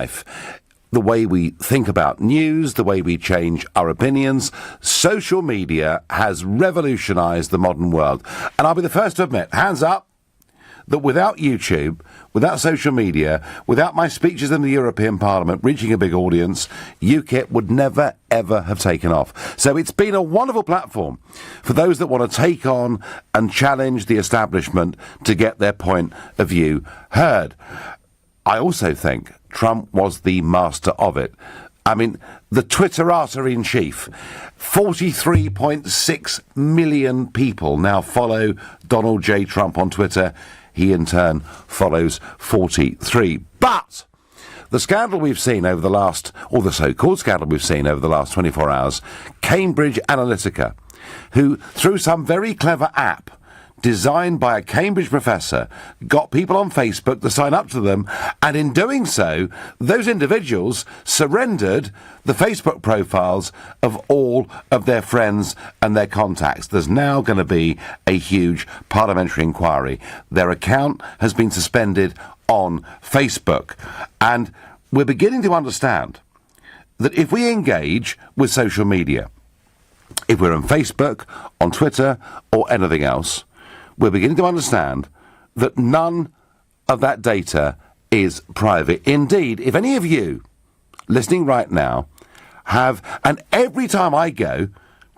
life. The way we think about news, the way we change our opinions. Social media has revolutionised the modern world. And I'll be the first to admit, hands up, that without YouTube, without social media, without my speeches in the European Parliament reaching a big audience, UKIP would never, ever have taken off. So it's been a wonderful platform for those that want to take on and challenge the establishment to get their point of view heard. I also think Trump was the master of it. I mean, the Twitterata-in-chief, 43.6 million people now follow Donald J. Trump on Twitter. He, in turn, follows 43. But the scandal we've seen over the last, or the so-called scandal we've seen over the last 24 hours, Cambridge Analytica, who, through some very clever app designed by a Cambridge professor, got people on Facebook to sign up to them, and in doing so, those individuals surrendered the Facebook profiles of all of their friends and their contacts. There's now going to be a huge parliamentary inquiry. Their account has been suspended on Facebook, and we're beginning to understand that if we engage with social media, if we're on Facebook, on Twitter, or anything else, we're beginning to understand that none of that data is private. Indeed, if any of you listening right now have, and every time I go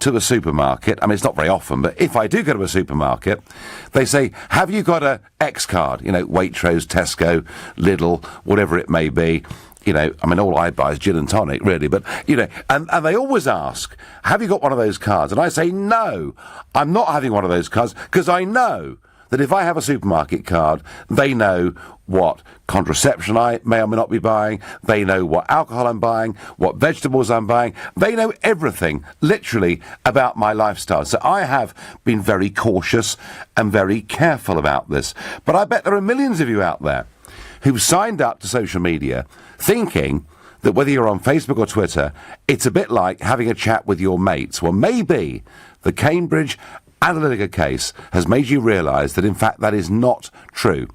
to a supermarket, I mean, it's not very often, but if I do go to a supermarket, they say, have you got a X card? You know, Waitrose, Tesco, Lidl, whatever it may be. You know, I mean, all I buy is gin and tonic, really. But, you know, and they always ask, have you got one of those cards? And I say, no, I'm not having one of those cards, because I know that if I have a supermarket card, they know what contraception I may or may not be buying. They know what alcohol I'm buying, what vegetables I'm buying. They know everything, literally, about my lifestyle. So I have been very cautious and very careful about this. But I bet there are millions of you out there who've signed up to social media thinking that whether you're on Facebook or Twitter, it's a bit like having a chat with your mates. Well, maybe the Cambridge Analytica case has made you realise that, in fact, that is not true.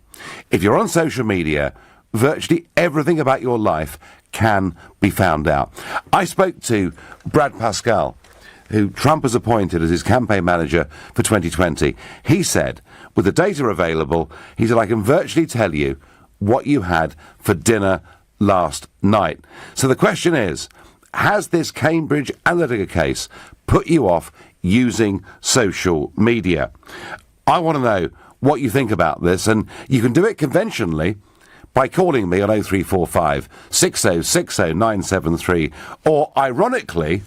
If you're on social media, virtually everything about your life can be found out. I spoke to Brad Pascal, who Trump has appointed as his campaign manager for 2020. He said, with the data available, he said, I can virtually tell you what you had for dinner last night. So the question is, has this Cambridge Analytica case put you off using social media? I want to know what you think about this, and you can do it conventionally by calling me on 0345 6060 973, or ironically,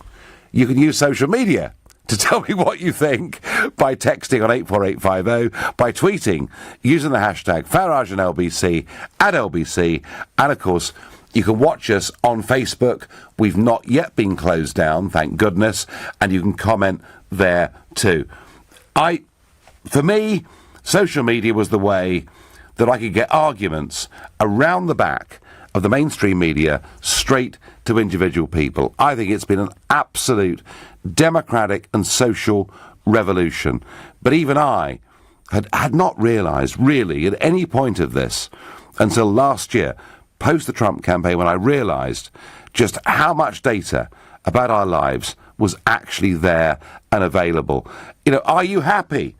you can use social media to tell me what you think by texting on 84850, by tweeting using the hashtag Farage and LBC at LBC, and of course you can watch us on Facebook. We've not yet been closed down, thank goodness, and you can comment there too. For me, social media was the way that I could get arguments around the back of the mainstream media straight to individual people. I think it's been an absolute democratic and social revolution. But even I had not realised really at any point of this until last year, post the Trump campaign, when I realised just how much data about our lives was actually there and available. You know, are you happy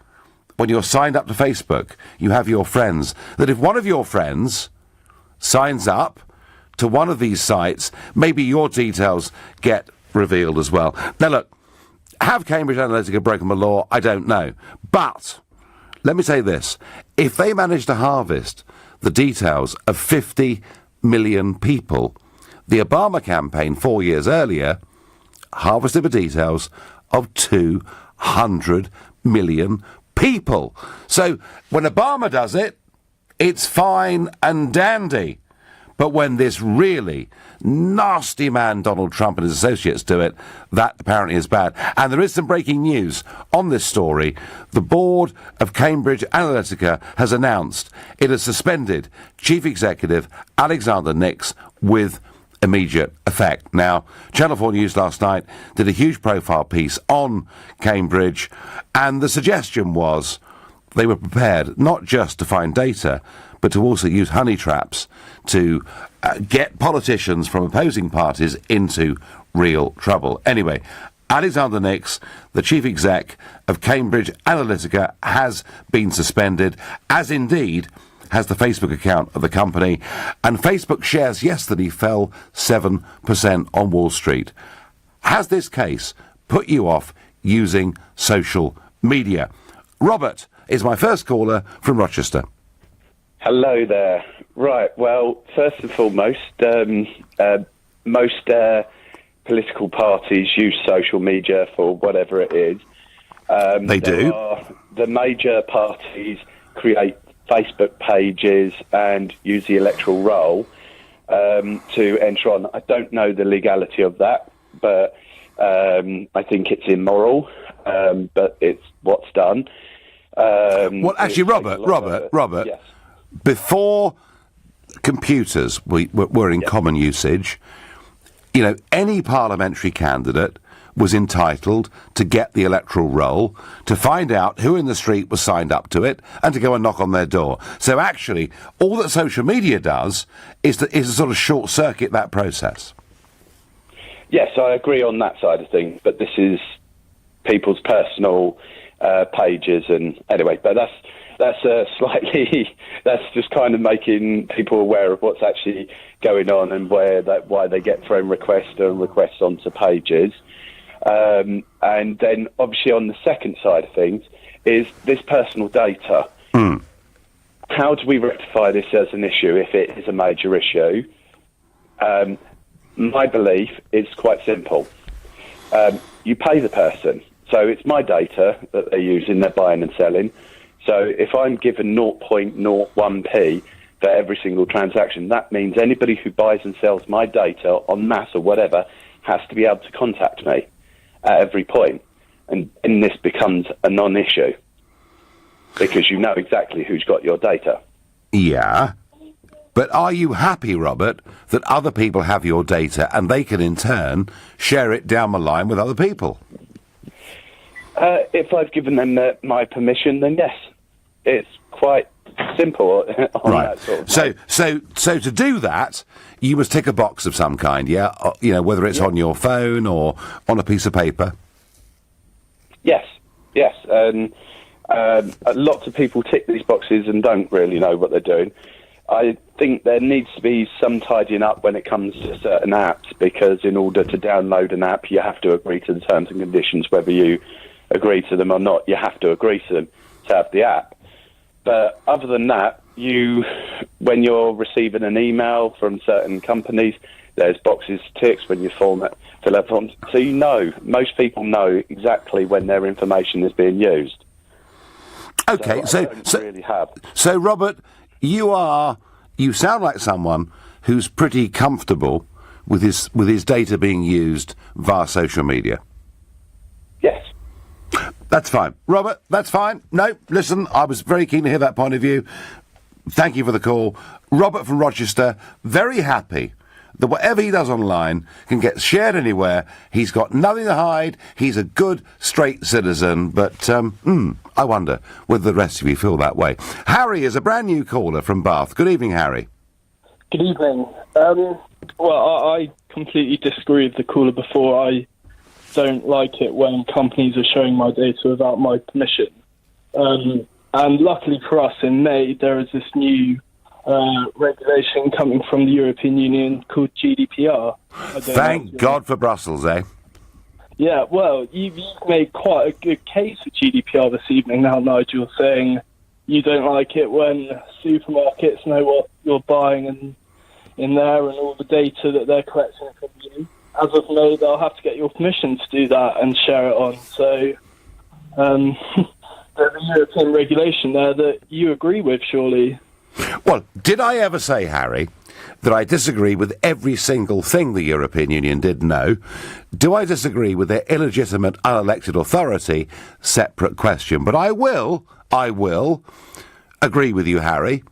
when you're signed up to Facebook, you have your friends, that if one of your friends signs up to one of these sites, maybe your details get revealed as well? Now look, have Cambridge Analytica broken the law? I don't know. But let me say this. If they manage to harvest the details of 50 million people, the Obama campaign 4 years earlier harvested the details of 200 million people. So when Obama does it, it's fine and dandy. But when this really nasty man Donald Trump and his associates do it, that apparently is bad. And there is some breaking news on this story. The board of Cambridge Analytica has announced it has suspended Chief Executive Alexander Nix with immediate effect. Now, Channel 4 News last night did a huge profile piece on Cambridge, and the suggestion was they were prepared not just to find data, but to also use honey traps to get politicians from opposing parties into real trouble. Anyway, Alexander Nix, the chief exec of Cambridge Analytica, has been suspended, as indeed has the Facebook account of the company, and Facebook shares yesterday fell 7% on Wall Street. Has this case put you off using social media? Robert is my first caller from Rochester. Hello there. Right, well, first and foremost, most political parties use social media for whatever it is. They do. The major parties create Facebook pages and use the electoral roll to enter on. I don't know the legality of that, but I think it's immoral, but it's what's done. Well, actually, Robert, yes. Before computers were in common usage, you know, any parliamentary candidate was entitled to get the electoral roll, to find out who in the street was signed up to it, and to go and knock on their door. So actually, all that social media does is to sort of short-circuit that process. Yes, I agree on that side of things, but this is people's personal pages, and anyway, but that's slightly, that's just kind of making people aware of what's actually going on and why they get thrown requests onto pages. And then obviously on the second side of things is this personal data. How do we rectify this as an issue if it is a major issue? My belief is quite simple. You pay the person. So it's my data that they're using, they're buying and selling. So if I'm given 0.01p for every single transaction, that means anybody who buys and sells my data en masse or whatever has to be able to contact me at every point. And this becomes a non-issue because you know exactly who's got your data. Yeah. But are you happy, Robert, that other people have your data and they can in turn share it down the line with other people? If I've given them my permission, then yes. It's quite simple on right. that sort of So to do that, you must tick a box of some kind, yeah? You know, whether it's on your phone or on a piece of paper. Yes. And lots of people tick these boxes and don't really know what they're doing. I think there needs to be some tidying up when it comes to certain apps, because in order to download an app, you have to agree to the terms and conditions, whether you agree to them or not. You have to agree to them to have the app. But other than that, when you're receiving an email from certain companies, there's boxes ticks when you fill out forms. So you know, most people know exactly when their information is being used. Okay, so Robert, you sound like someone who's pretty comfortable with his data being used via social media. Yes. That's fine. Robert, that's fine. No, listen, I was very keen to hear that point of view. Thank you for the call. Robert from Rochester, very happy that whatever he does online can get shared anywhere. He's got nothing to hide. He's a good, straight citizen. But I wonder whether the rest of you feel that way. Harry is a brand new caller from Bath. Good evening, Harry. Good evening. Well, I completely disagree with the caller before. I don't like it when companies are showing my data without my permission. And luckily for us, in May, there is this new regulation coming from the European Union called GDPR. Thank God for Brussels, eh? Yeah, well, you've made quite a good case for GDPR this evening now, Nigel, saying you don't like it when supermarkets know what you're buying in there and all the data that they're collecting from you. As of May, they'll have to get your permission to do that and share it on. So there's a European regulation there that you agree with, surely. Well, did I ever say, Harry, that I disagree with every single thing the European Union did? No. Do I disagree with their illegitimate, unelected authority? Separate question. But I will agree with you, Harry,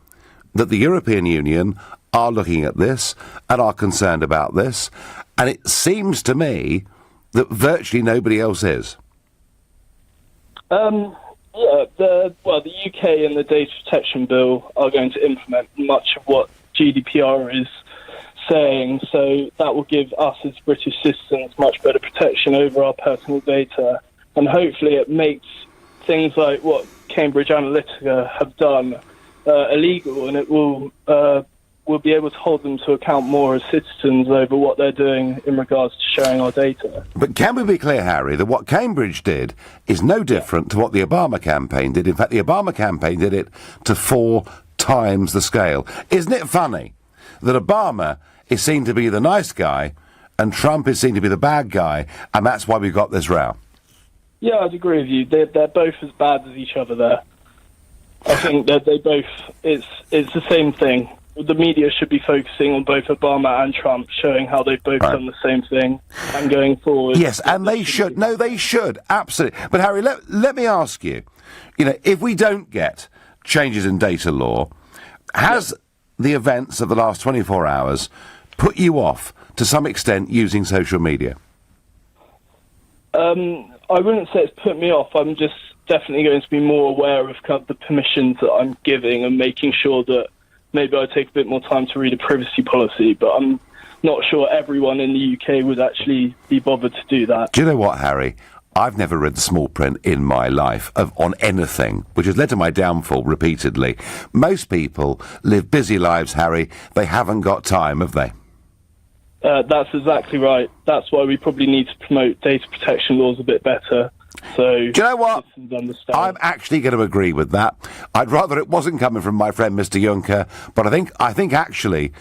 that the European Union are looking at this and are concerned about this, and it seems to me that virtually nobody else is. The UK and the Data Protection Bill are going to implement much of what GDPR is saying. So that will give us as British citizens much better protection over our personal data. And hopefully it makes things like what Cambridge Analytica have done illegal, and it will we'll be able to hold them to account more as citizens over what they're doing in regards to sharing our data. But can we be clear, Harry, that what Cambridge did is no different to what the Obama campaign did? In fact, the Obama campaign did it to 4 times the scale. Isn't it funny that Obama is seen to be the nice guy and Trump is seen to be the bad guy, and that's why we've got this row? Yeah, I'd agree with you. They're both as bad as each other there. I think that they both, it's the same thing. The media should be focusing on both Obama and Trump, showing how they've both done the same thing and going forward. Yes, and they should. No, they should. Absolutely. But, Harry, let me ask you, if we don't get changes in data law, has the events of the last 24 hours put you off, to some extent, using social media? I wouldn't say it's put me off. I'm just definitely going to be more aware of kind of the permissions that I'm giving and making sure that maybe I take a bit more time to read a privacy policy, but I'm not sure everyone in the UK would actually be bothered to do that. Do you know what, Harry? I've never read the small print in my life on anything, which has led to my downfall repeatedly. Most people live busy lives, Harry. They haven't got time, have they? That's exactly right. That's why we probably need to promote data protection laws a bit better. So, do you know what? I'm understand. actually going to agree with that. I'd rather it wasn't coming from my friend Mr. Juncker, but I think actually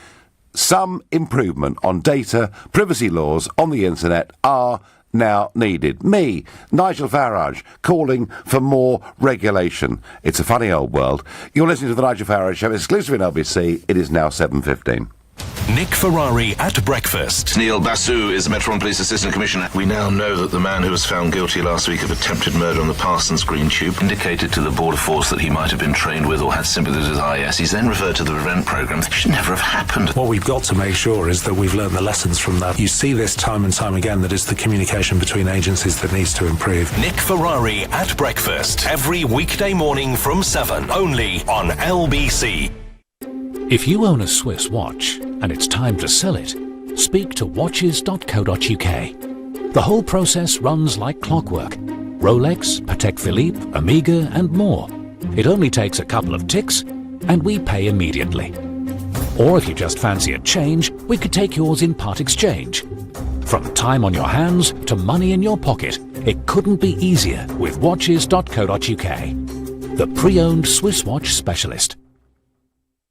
some improvement on data privacy laws on the internet are now needed. Me, Nigel Farage, calling for more regulation. It's a funny old world. You're listening to the Nigel Farage Show, exclusive in LBC. It is now 7:15. Nick Ferrari at breakfast. Neil Basu is the Metropolitan Police Assistant Commissioner. We now know that the man who was found guilty last week of attempted murder on the Parsons Green Tube indicated to the border force that he might have been trained with or had sympathies with IS. He's then referred to the prevent programme. It should never have happened. What we've got to make sure is that we've learned the lessons from that. You see this time and time again, that it's the communication between agencies that needs to improve. Nick Ferrari at breakfast. Every weekday morning from 7, only on LBC. If you own a Swiss watch and it's time to sell it, speak to watches.co.uk. The whole process runs like clockwork. Rolex, Patek Philippe, Omega and more. It only takes a couple of ticks and we pay immediately. Or if you just fancy a change, we could take yours in part exchange. From time on your hands to money in your pocket, it couldn't be easier with watches.co.uk. The pre-owned Swiss watch specialist.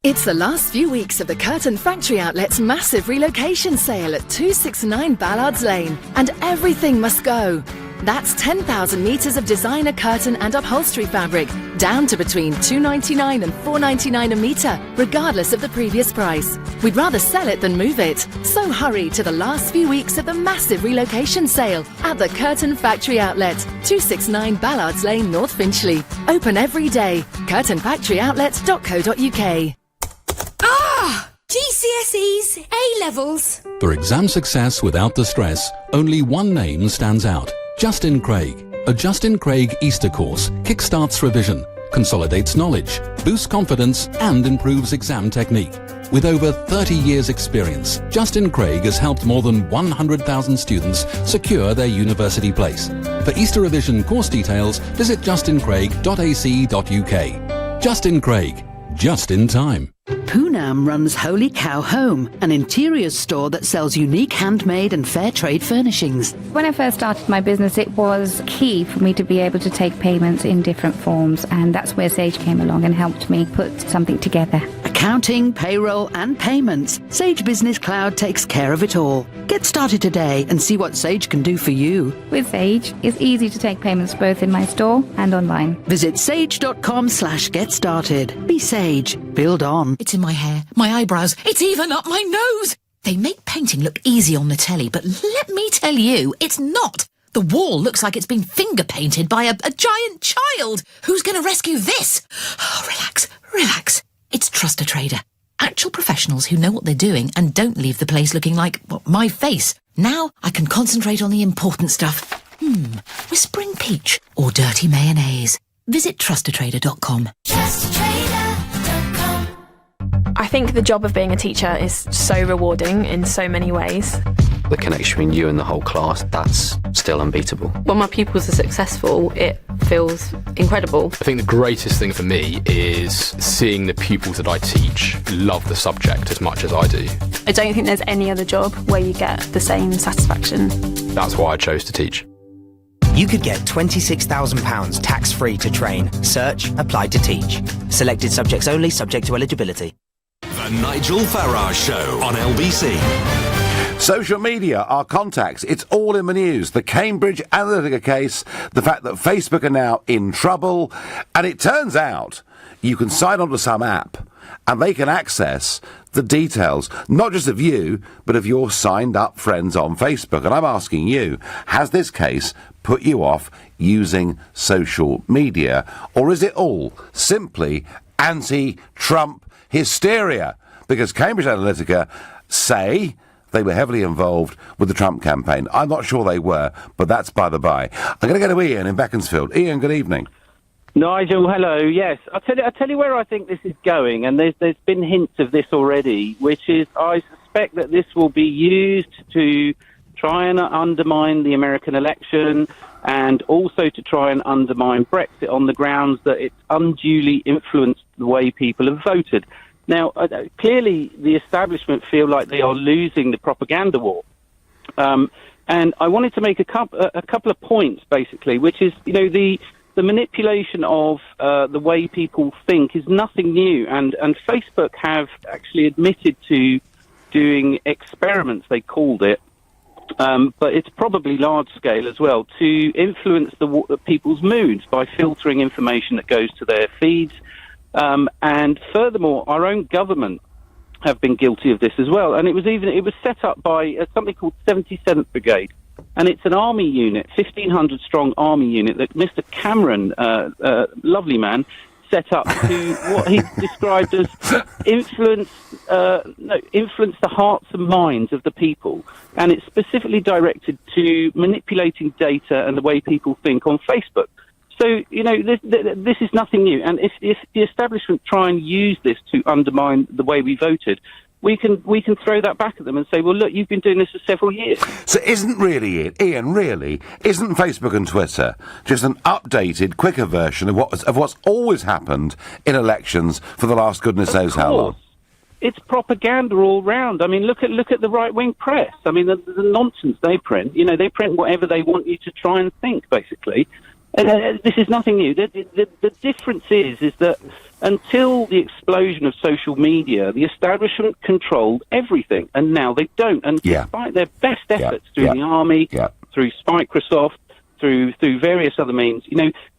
It's the last few weeks of the Curtain Factory Outlet's massive relocation sale at 269 Ballards Lane, and everything must go. That's 10,000 metres of designer curtain and upholstery fabric, down to between $2.99 and $4.99 a metre, regardless of the previous price. We'd rather sell it than move it. So hurry to the last few weeks of the massive relocation sale at the Curtain Factory Outlet, 269 Ballards Lane, North Finchley. Open every day. curtainfactoryoutlet.co.uk. GCSEs, A-levels. For exam success without the stress, only one name stands out. Justin Craig. A Justin Craig Easter course kickstarts revision, consolidates knowledge, boosts confidence and improves exam technique. With over 30 years experience, Justin Craig has helped more than 100,000 students secure their university place. For Easter revision course details, visit justincraig.ac.uk. Justin Craig. Just in time. Poonam runs Holy Cow Home, an interiors store that sells unique handmade and fair trade furnishings. When I first started my business, it was key for me to be able to take payments in different forms, and that's where Sage came along and helped me put something together. Accounting, payroll and payments. Sage Business Cloud takes care of it all. Get started today and see what Sage can do for you. With Sage, it's easy to take payments both in my store and online. Visit sage.com/get started. Be Sage. Build on. It's in my hair, my eyebrows, it's even up my nose. They make painting look easy on the telly, but let me tell you, it's not. The wall looks like it's been finger painted by a giant child. Who's going to rescue this? Oh, relax, relax. It's Trust a Trader. Actual professionals who know what they're doing and don't leave the place looking like, my face. Now I can concentrate on the important stuff. Whispering peach or dirty mayonnaise. Visit trustatrader.com. I I think the job of being a teacher is so rewarding in so many ways. The connection between you and the whole class, that's still unbeatable. When my pupils are successful, it feels incredible. I think the greatest thing for me is seeing the pupils that I teach love the subject as much as I do. I don't think there's any other job where you get the same satisfaction. That's why I chose to teach. You could get £26,000 tax-free to train. Search Applied to Teach. Selected subjects only, subject to eligibility. The Nigel Farage Show on LBC. Social media, our contacts, it's all in the news. The Cambridge Analytica case, the fact that Facebook are now in trouble, and it turns out you can sign on to some app and they can access the details, not just of you, but of your signed-up friends on Facebook. And I'm asking you, has this case put you off using social media, or is it all simply anti-Trump hysteria? Because Cambridge Analytica say they were heavily involved with the Trump campaign. I'm not sure they were, but that's by the by. I'm going to go to Ian in Beaconsfield. Ian, good evening. Nigel, hello. Yes, I'll tell you where I think this is going, and there's been hints of this already, which is I suspect that this will be used to try and undermine the American election and also to try and undermine Brexit on the grounds that it's unduly influenced the way people have voted. Now, clearly, the establishment feel like they are losing the propaganda war. And I wanted to make a couple of points, basically, which is, the manipulation of the way people think is nothing new. And Facebook have actually admitted to doing experiments, they called it, but it's probably large scale as well, to influence the people's moods by filtering information that goes to their feeds. And furthermore, our own government have been guilty of this as well. And it was set up by something called 77th Brigade. And it's an army unit, 1,500 strong army unit that Mr. Cameron, lovely man, set up to what he described as influence the hearts and minds of the people. And it's specifically directed to manipulating data and the way people think on Facebook. So, this is nothing new. And if the establishment try and use this to undermine the way we voted, we can throw that back at them and say, well, look, you've been doing this for several years. So isn't Ian, isn't Facebook and Twitter just an updated, quicker version of what's always happened in elections for the last goodness knows how long? It's propaganda all round. I mean, look at the right-wing press. I mean, the nonsense they print. They print whatever they want you to try and think, basically. This is nothing new. The difference is that until the explosion of social media, the establishment controlled everything, and now they don't. And despite their best efforts through the army, through Microsoft, through various other means,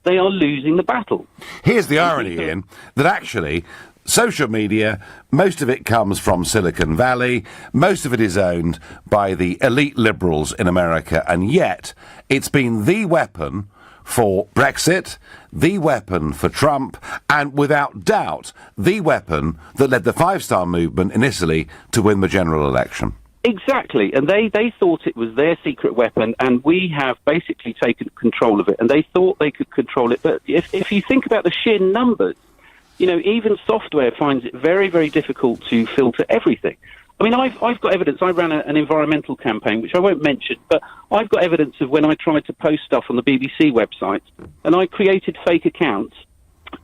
they are losing the battle. Here's the irony, Ian, that actually social media, most of it comes from Silicon Valley, most of it is owned by the elite liberals in America, and yet it's been the weapon for Brexit, the weapon for Trump, and without doubt, the weapon that led the Five Star Movement in Italy to win the general election. Exactly, and they thought it was their secret weapon, and we have basically taken control of it, and they thought they could control it. But if you think about the sheer numbers, even software finds it very, very difficult to filter everything. I mean, I've got evidence. I ran an environmental campaign, which I won't mention, but I've got evidence of when I tried to post stuff on the BBC website, and I created fake accounts,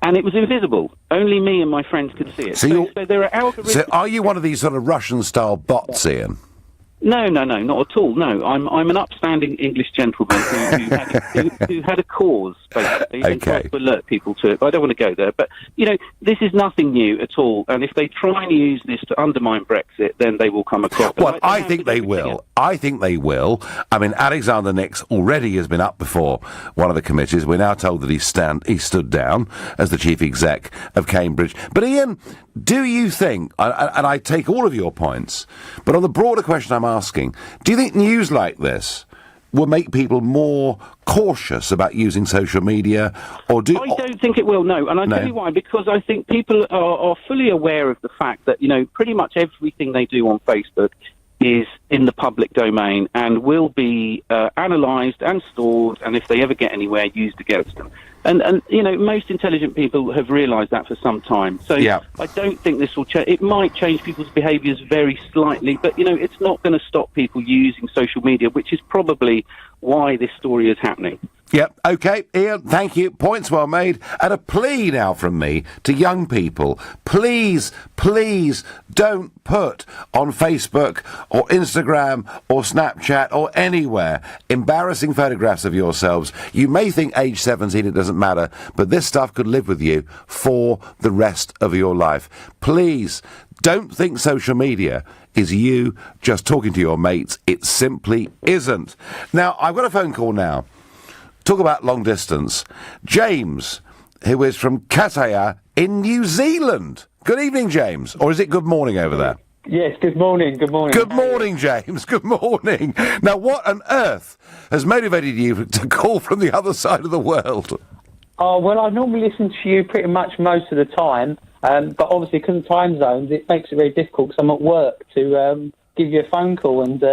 and it was invisible. Only me and my friends could see it. So there are algorithms. So are you one of these sort of Russian-style bots, Ian? No, not at all. No, I'm an upstanding English gentleman who had a cause, basically, and tried to alert people to it. But I don't want to go there. But, this is nothing new at all. And if they try and use this to undermine Brexit, then they will come across. Well, I think they will. I think they will. I mean, Alexander Nix already has been up before one of the committees. We're now told that he stood down as the chief exec of Cambridge. But, Ian, do you think, and I take all of your points, but on the broader question I'm asking, do you think news like this will make people more cautious about using social media, or I don't think it will, no. And I'll tell you why, because I think people are fully aware of the fact that, pretty much everything they do on Facebook is in the public domain and will be analysed and stored, and if they ever get anywhere, used against them. And most intelligent people have realised that for some time. So I don't think this will change. It might change people's behaviours very slightly, but, it's not going to stop people using social media, which is probably why this story is happening. Yep, OK, Ian, thank you. Points well made. And a plea now from me to young people. Please, please don't put on Facebook or Instagram or Snapchat or anywhere embarrassing photographs of yourselves. You may think age 17 it doesn't matter, but this stuff could live with you for the rest of your life. Please, don't think social media is you just talking to your mates. It simply isn't. Now, I've got a phone call now. Talk about long distance. James, who is from Kataya in New Zealand. Good evening, James. Or is it good morning over there? Yes, good morning, good morning. Good morning, James. Good morning. Now, what on earth has motivated you to call from the other side of the world? Oh, well, I normally listen to you pretty much most of the time, but obviously because of time zones, it makes it very difficult because I'm at work to give you a phone call and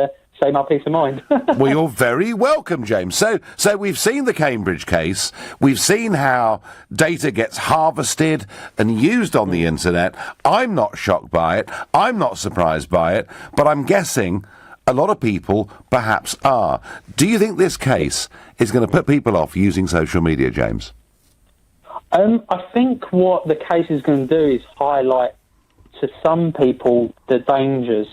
say my peace of mind. Well, you're very welcome, James. So we've seen the Cambridge case. We've seen how data gets harvested and used on the internet. I'm not shocked by it. I'm not surprised by it. But I'm guessing a lot of people perhaps are. Do you think this case is going to put people off using social media, James? I think what the case is going to do is highlight to some people the dangers.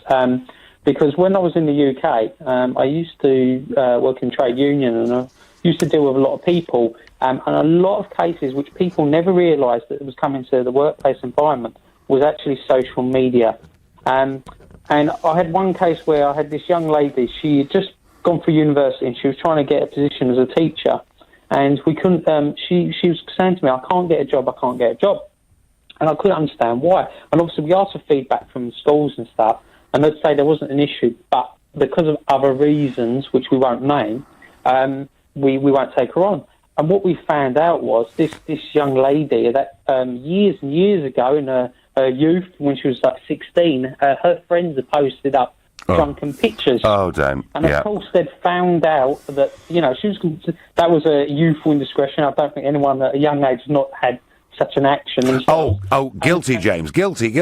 Because when I was in the UK, I used to work in trade union and I used to deal with a lot of people and a lot of cases which people never realised that it was coming to the workplace environment was actually social media. And I had one case where I had this young lady, she had just gone for university and she was trying to get a position as a teacher and we couldn't, she was saying to me, I can't get a job. And I couldn't understand why. And obviously we asked for feedback from schools and stuff. And they'd say there wasn't an issue, but because of other reasons, which we won't name, we won't take her on. And what we found out was this young lady that years and years ago in her youth, when she was like 16, her friends had posted up drunken pictures. Oh, damn. And of course they'd found out that, that was a youthful indiscretion. I don't think anyone at a young age has not had such an action. Oh, guilty, James. Guilty,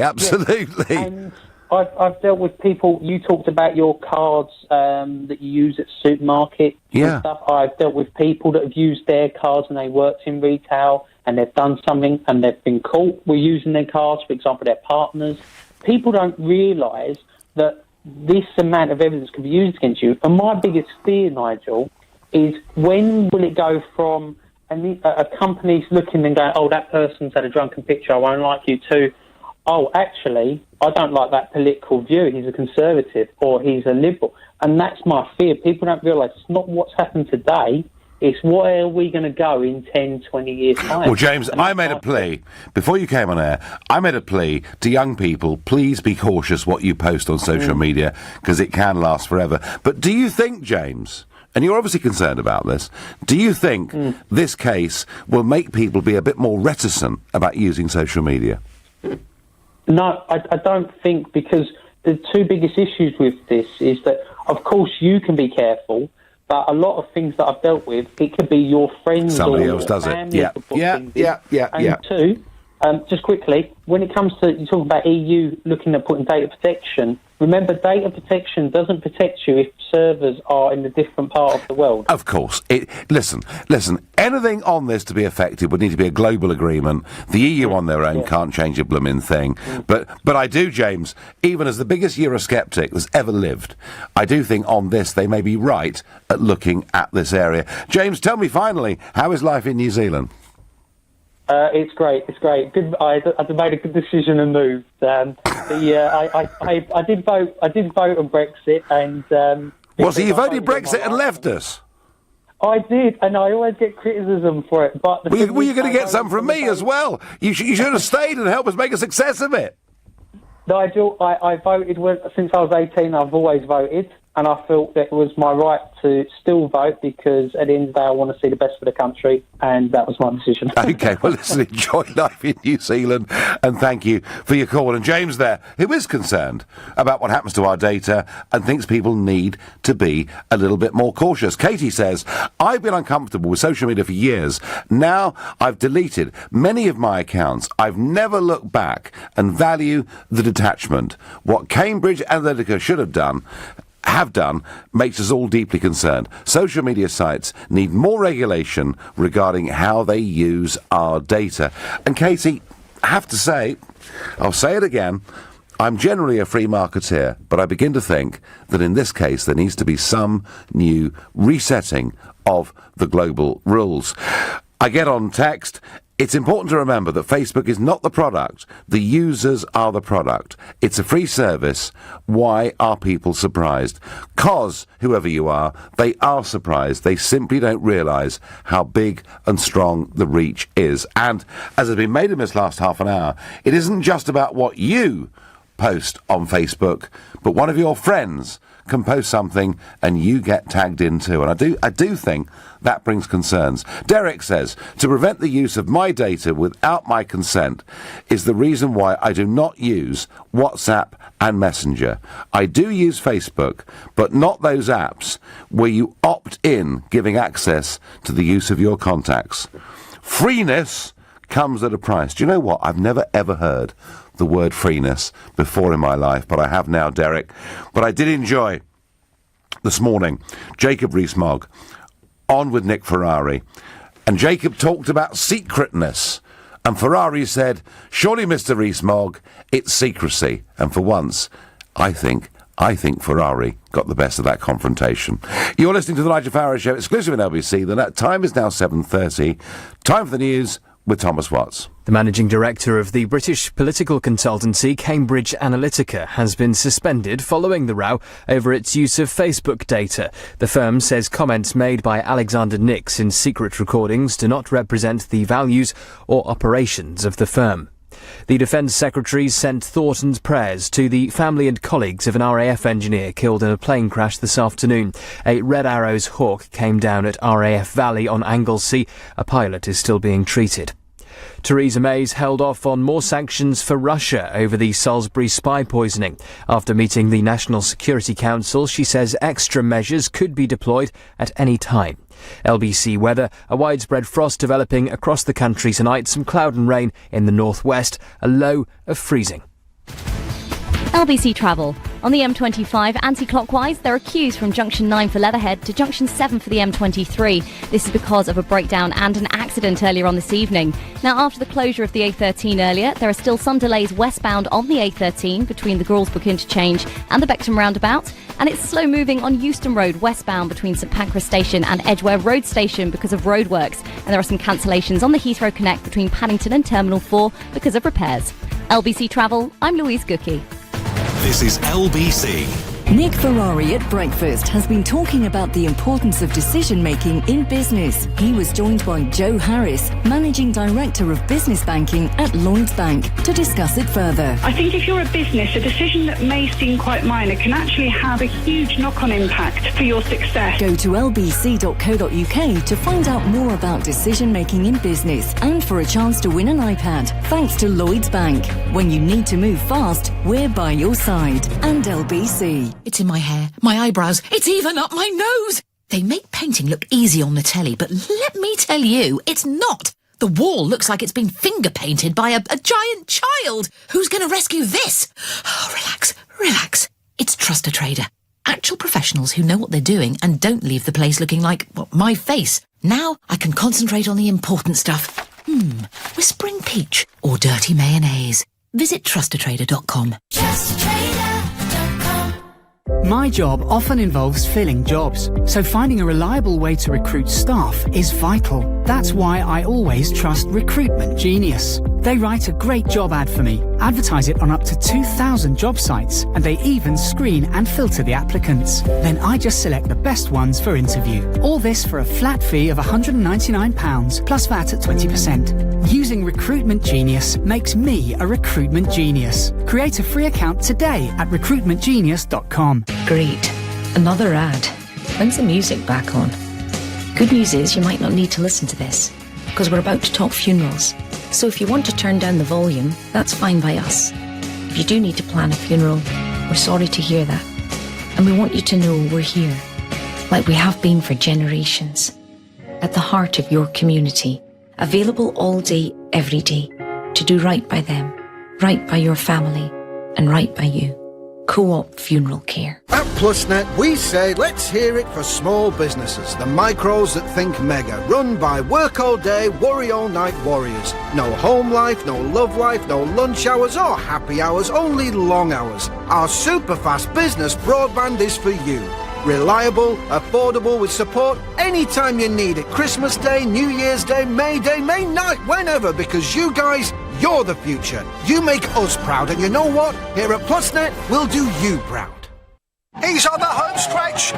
absolutely. And I've dealt with people. You talked about your cards that you use at supermarket and stuff. I've dealt with people that have used their cards and they worked in retail and they've done something and they've been caught with using their cards, for example, their partners. People don't realise that this amount of evidence can be used against you. And my biggest fear, Nigel, is when will it go from a company's looking and going, oh, that person's had a drunken picture, I won't like you too. Oh, actually, I don't like that political view. He's a conservative or he's a liberal. And that's my fear. People don't realise it's not what's happened today. It's where are we going to go in 10, 20 years' time. Well, James, I made a plea, before you came on air, I made a plea to young people, please be cautious what you post on social media, because it can last forever. But do you think, James, and you're obviously concerned about this, do you think this case will make people be a bit more reticent about using social media? No, I don't think, because the two biggest issues with this is that, of course, you can be careful, but a lot of things that I've dealt with, it could be your friends somebody or else does it. And two, just quickly, when it comes to, you talk about EU looking at putting data protection, remember, data protection doesn't protect you if servers are in a different part of the world. Of course. Listen, anything on this to be effective would need to be a global agreement. The EU on their own can't change a blooming thing. But I do, James, even as the biggest Eurosceptic that's ever lived, I do think on this they may be right at looking at this area. James, tell me finally, how is life in New Zealand? It's great. Good. I made a good decision and moved. I did vote. I did vote on Brexit, and so you voted Brexit and left us? I did, and I always get criticism for it. But well, you're going to get some from me as well. You should have stayed and helped us make a success of it. Nigel, I voted since I was 18. I've always voted. and I felt that it was my right to still vote because at the end of the day I want to see the best for the country, and that was my decision. OK, well, listen, enjoy life in New Zealand, and thank you for your call. And James there, who is concerned about what happens to our data and thinks people need to be a little bit more cautious. Katie says, I've been uncomfortable with social media for years. Now I've deleted many of my accounts. I've never looked back and value the detachment. What Cambridge Analytica should have done makes us all deeply concerned. Social media sites need more regulation regarding how they use our data. And Katie, I have to say, I'll say it again, I'm generally a free marketeer, but I begin to think that in this case there needs to be some new resetting of the global rules. I get on text. It's important to remember that Facebook is not the product. The users are the product. It's a free service. Why are people surprised? 'Cause, whoever you are, they are surprised. They simply don't realise how big and strong the reach is. And, as has been made in this last half an hour, it isn't just about what you post on Facebook, but one of your friends can post something and you get tagged in too. And I do think that brings concerns. Derek says, to prevent the use of my data without my consent is the reason why I do not use WhatsApp and Messenger. I do use Facebook, but not those apps where you opt in giving access to the use of your contacts. Freeness comes at a price. Do you know what? I've never ever heard the word freeness before in my life, but I have now, Derek. But I did enjoy this morning Jacob Rees-Mogg on with Nick Ferrari, and Jacob talked about secretness, and Ferrari said, surely, Mr. Rees-Mogg, it's secrecy. And for once, I think Ferrari got the best of that confrontation. You're listening to the Nigel Farage Show, exclusive in LBC. The time is now 7:30. Time for the news with Thomas Watts. The managing director of the British political consultancy Cambridge Analytica has been suspended following the row over its use of Facebook data. The firm says comments made by Alexander Nix in secret recordings do not represent the values or operations of the firm. The Defence Secretary sent thought and prayers to the family and colleagues of an RAF engineer killed in a plane crash this afternoon. A Red Arrows Hawk came down at RAF Valley on Anglesey. A pilot is still being treated. Theresa May's held off on more sanctions for Russia over the Salisbury spy poisoning. After meeting the National Security Council, she says extra measures could be deployed at any time. LBC weather, a widespread frost developing across the country tonight, some cloud and rain in the northwest, a low of freezing. LBC Travel. On the M25, anti-clockwise, there are queues from Junction 9 for Leatherhead to Junction 7 for the M23. This is because of a breakdown and an accident earlier on this evening. Now, after the closure of the A13 earlier, there are still some delays westbound on the A13 between the Gralsbrook interchange and the Beckton roundabout. And it's slow moving on Euston Road westbound between St Pancras Station and Edgware Road Station because of roadworks. And there are some cancellations on the Heathrow Connect between Paddington and Terminal 4 because of repairs. LBC Travel, I'm Louise Gookie. This is LBC. Nick Ferrari at breakfast has been talking about the importance of decision-making in business. He was joined by Joe Harris, Managing Director of Business Banking at Lloyds Bank, to discuss it further. I think if you're a business, a decision that may seem quite minor can actually have a huge knock-on impact for your success. Go to lbc.co.uk to find out more about decision-making in business and for a chance to win an iPad, thanks to Lloyds Bank. When you need to move fast, we're by your side. And LBC. It's in my hair, my eyebrows, it's even up my nose. They make painting look easy on the telly, but let me tell you, it's not. The wall looks like it's been finger painted by a giant child. Who's going to rescue this? Oh, relax. It's Trust a Trader. Actual professionals who know what they're doing and don't leave the place looking like, my face. Now I can concentrate on the important stuff. Whispering peach or dirty mayonnaise. Visit trustatrader.com. My job often involves filling jobs, so finding a reliable way to recruit staff is vital. That's why I always trust Recruitment Genius. They write a great job ad for me, advertise it on up to 2,000 job sites, and they even screen and filter the applicants. Then I just select the best ones for interview. All this for a flat fee of £199 plus VAT at 20%. Using Recruitment Genius makes me a recruitment genius. Create a free account today at recruitmentgenius.com. Greet. Another ad. When's the music back on? Good news is you might not need to listen to this, because we're about to talk funerals. So if you want to turn down the volume, that's fine by us. If you do need to plan a funeral, we're sorry to hear that. And we want you to know we're here, like we have been for generations, at the heart of your community, available all day, every day, to do right by them, right by your family, and right by you. Co-op Funeral Care. At PlusNet, we say let's hear it for small businesses, the micros that think mega, run by work all day, worry all night warriors. No home life, no love life, no lunch hours or happy hours, only long hours. Our super fast business broadband is for you. Reliable, affordable, with support anytime you need it. Christmas Day, New Year's Day, May Day, May night, whenever, because you guys, you're the future. You make us proud, and you know what? Here at PlusNet, we'll do you proud. He's on the home stretch.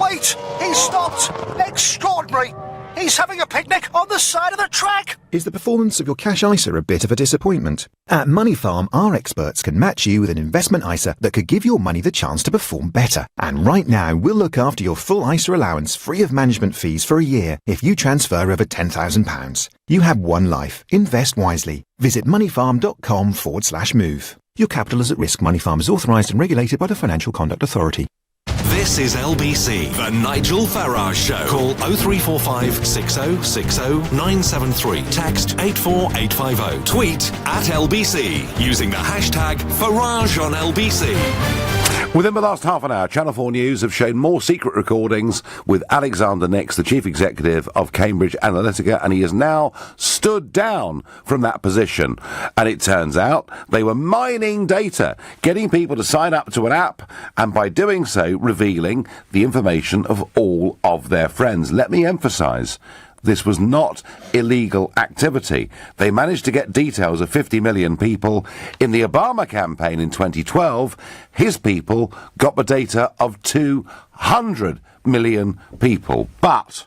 Wait, he's stopped. Extraordinary. He's having a picnic on the side of the track. Is the performance of your cash ISA a bit of a disappointment? At Money Farm, our experts can match you with an investment ISA that could give your money the chance to perform better. And right now, we'll look after your full ISA allowance free of management fees for a year if you transfer over £10,000. You have one life. Invest wisely. Visit moneyfarm.com/move. Your capital is at risk. Money Farm is authorised and regulated by the Financial Conduct Authority. This is LBC, the Nigel Farage Show. Call 0345 6060 973. Text 84850. Tweet at LBC using the hashtag Farage on LBC. Within the last half an hour, Channel 4 News have shown more secret recordings with Alexander Nix, the chief executive of Cambridge Analytica, and he has now stood down from that position. And it turns out they were mining data, getting people to sign up to an app, and by doing so, revealing the information of all of their friends. Let me emphasise, this was not illegal activity. They managed to get details of 50 million people. In the Obama campaign in 2012, his people got the data of 200 million people. But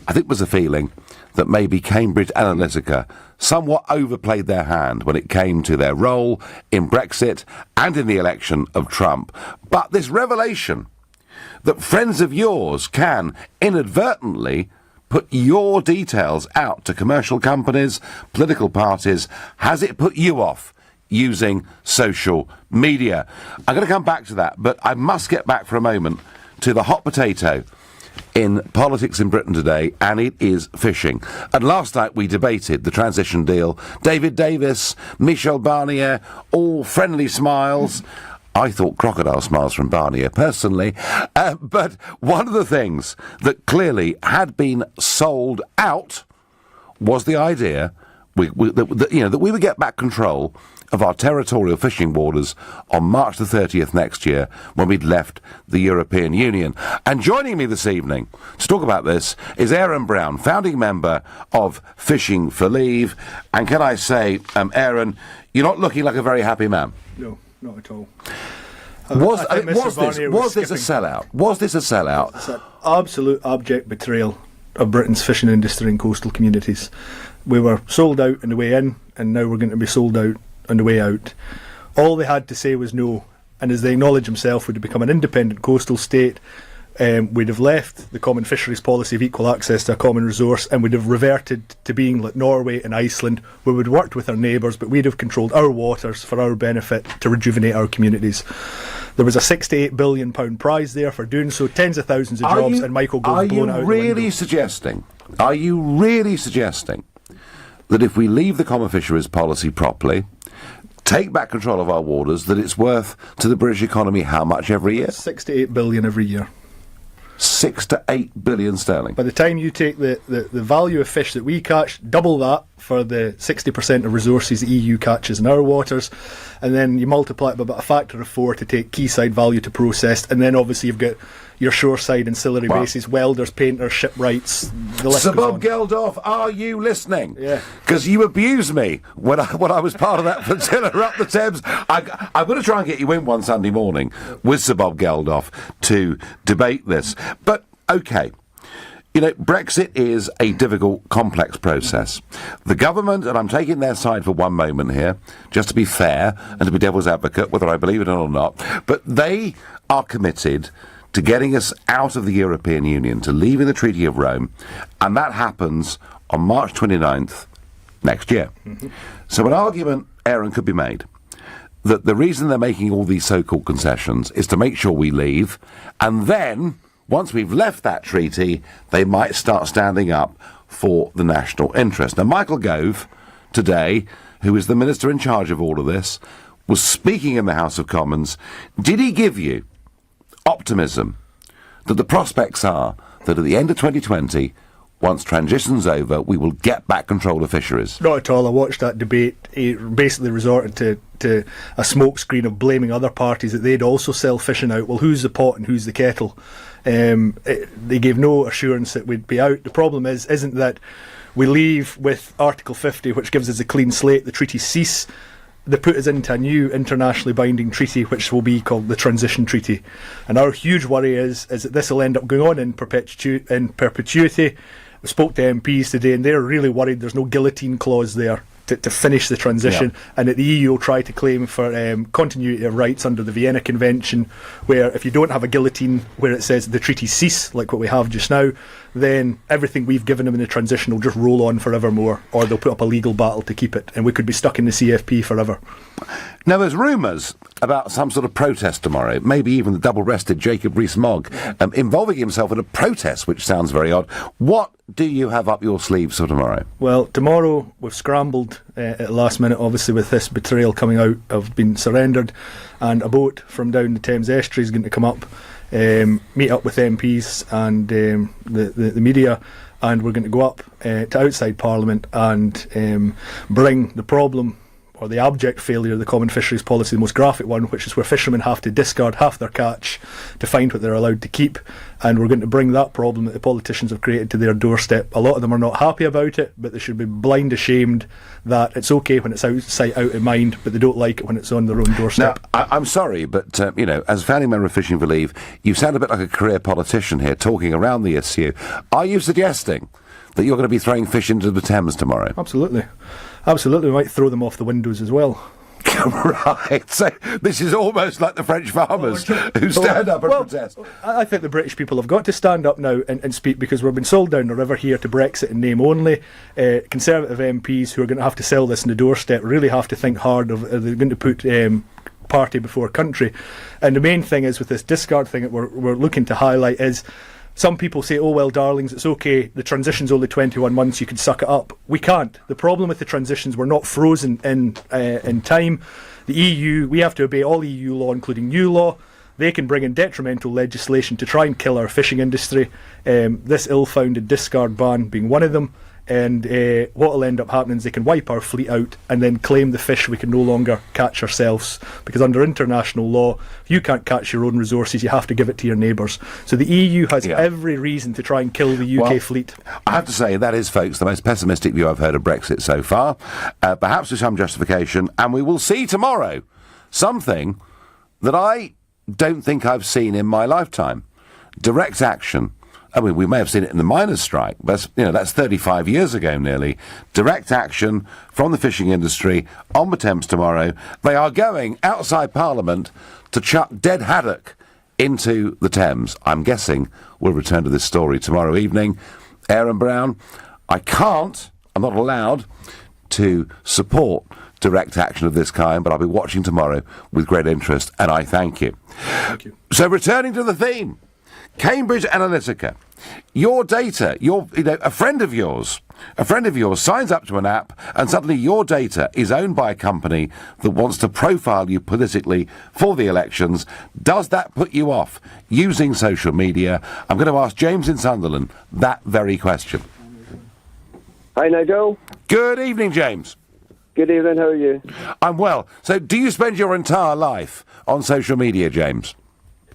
I think there's a feeling that maybe Cambridge Analytica somewhat overplayed their hand when it came to their role in Brexit and in the election of Trump. But this revelation that friends of yours can inadvertently put your details out to commercial companies, political parties, has it put you off using social media? I'm going to come back to that, but I must get back for a moment to the hot potato in politics in Britain today, and it is fishing. And last night we debated the transition deal. David Davis, Michel Barnier, all friendly smiles. I thought crocodile smiles from Barnier, personally. But one of the things that clearly had been sold out was the idea that we would get back control of our territorial fishing waters on March the 30th next year, when we'd left the European Union. And joining me this evening to talk about this is Aaron Brown, founding member of Fishing for Leave. And can I say, Aaron, you're not looking like a very happy man. No. Not at all. Was this a sellout? Was this a sellout? It's an absolute abject betrayal of Britain's fishing industry and coastal communities. We were sold out on the way in, and now we're going to be sold out on the way out. All they had to say was no, and as they acknowledge themselves, we'd have become an independent coastal state. We'd have left the common fisheries policy of equal access to a common resource, and we'd have reverted to being like Norway and Iceland, where we'd worked with our neighbours, but we'd have controlled our waters for our benefit to rejuvenate our communities. There was a £68 billion prize there for doing so, tens of thousands of jobs, and Michael Gove blown out. Are you really suggesting that if we leave the common fisheries policy properly, take back control of our waters, that it's worth to the British economy how much every year? 68 billion every year. 6 to 8 billion sterling. By the time you take the value of fish that we catch, double that for the 60% of resources the EU catches in our waters, and then you multiply it by about a factor of 4 to take quayside value to processed, and then obviously you've got your shoreside ancillary bases, welders, painters, shipwrights. Sir Bob Geldof, are you listening? Yeah. Because you abused me when I was part of that flotilla up the Thames. I'm going to try and get you in one Sunday morning with Sir Bob Geldof to debate this. But, OK, you know, Brexit is a difficult, complex process. The government, and I'm taking their side for one moment here, just to be fair and to be devil's advocate, whether I believe it or not, but they are committed to getting us out of the European Union, to leaving the Treaty of Rome, and that happens on March 29th next year. So an argument, Aaron, could be made that the reason they're making all these so-called concessions is to make sure we leave, and then, once we've left that treaty, they might start standing up for the national interest. Now, Michael Gove, today, who is the minister in charge of all of this, was speaking in the House of Commons. Did he give you optimism that the prospects are that at the end of 2020, once transition's over, we will get back control of fisheries? Not at all. I watched that debate. He basically resorted to a smokescreen of blaming other parties that they'd also sell fishing out. Well, who's the pot and who's the kettle? They gave no assurance that we'd be out. The problem isn't that we leave with Article 50, which gives us a clean slate, the treaties cease. They put us into a new internationally binding treaty, which will be called the Transition Treaty. And our huge worry is that this will end up going on in perpetuity. We spoke to MPs today, and they're really worried there's no guillotine clause there to finish the transition, and that the EU will try to claim for continuity of rights under the Vienna Convention, where if you don't have a guillotine where it says the treaties cease, like what we have just now, then everything we've given them in the transition will just roll on forevermore, or they'll put up a legal battle to keep it, and we could be stuck in the CFP forever. Now, there's rumours about some sort of protest tomorrow, maybe even the double-breasted Jacob Rees-Mogg involving himself in a protest, which sounds very odd. What do you have up your sleeves for tomorrow? Well, tomorrow we've scrambled at the last minute, obviously, with this betrayal coming out of being surrendered, and a boat from down the Thames estuary is going to come up, meet up with MPs and the media, and we're going to go up to outside Parliament and bring the problem, or the abject failure of the common fisheries policy, the most graphic one, which is where fishermen have to discard half their catch to find what they're allowed to keep. And we're going to bring that problem that the politicians have created to their doorstep. A lot of them are not happy about it, but they should be blind ashamed that it's okay when it's out of sight, out of mind, but they don't like it when it's on their own doorstep. Now, I'm sorry, but, as a founding member of Fishing for Leave, you sound a bit like a career politician here, talking around the issue. Are you suggesting that you're going to be throwing fish into the Thames tomorrow? Absolutely. We might throw them off the windows as well. Right, so this is almost like the French farmers who stand up and protest. I think the British people have got to stand up now and speak, because we've been sold down the river here to Brexit in name only. Conservative MPs who are going to have to sell this on the doorstep really have to think hard of they're going to put party before country. And the main thing is with this discard thing that we're looking to highlight is, some people say, oh, well, darlings, it's okay, the transition's only 21 months, you can suck it up. We can't. The problem with the transitions, we're not frozen in time. The EU, we have to obey all EU law, including new law. They can bring in detrimental legislation to try and kill our fishing industry, this ill-founded discard ban being one of them. And what will end up happening is they can wipe our fleet out and then claim the fish we can no longer catch ourselves, because under international law, if you can't catch your own resources, you have to give it to your neighbours. So the EU has every reason to try and kill the UK fleet. I have to say, that is, folks, the most pessimistic view I've heard of Brexit so far, perhaps with some justification, and we will see tomorrow something that I don't think I've seen in my lifetime. Direct action. I mean, we may have seen it in the miners' strike, but that's 35 years ago nearly. Direct action from the fishing industry on the Thames tomorrow. They are going outside Parliament to chuck dead haddock into the Thames. I'm guessing we'll return to this story tomorrow evening. Aaron Brown, I'm not allowed to support direct action of this kind, but I'll be watching tomorrow with great interest, and I thank you. Thank you. So returning to the theme. Cambridge Analytica, your data, a friend of yours signs up to an app, and suddenly your data is owned by a company that wants to profile you politically for the elections. Does that put you off using social media? I'm going to ask James in Sunderland that very question. Hi, Nigel. Good evening, James. Good evening, how are you? I'm well. So do you spend your entire life on social media, James?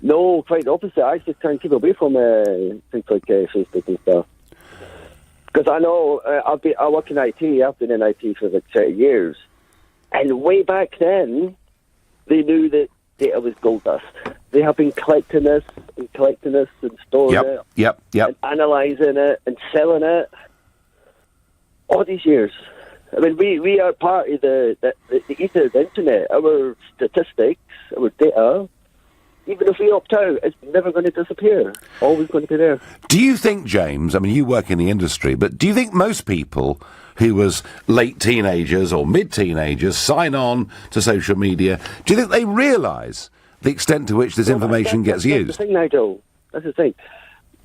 No, quite the opposite. I just try and keep away from things like Facebook and stuff. Because I know I work in IT. I've been in IT for like 30 years. And way back then, they knew that data was gold dust. They have been collecting this and storing it. And analysing it and selling it all these years. I mean, we are part of the ether of the internet. Our statistics, our data, even if we opt out, it's never going to disappear. Always going to be there. Do you think, James, I mean, you work in the industry, but do you think most people who was late teenagers or mid-teenagers sign on to social media, do you think they realise the extent to which this information gets used? That's the thing, Nigel. That's the thing.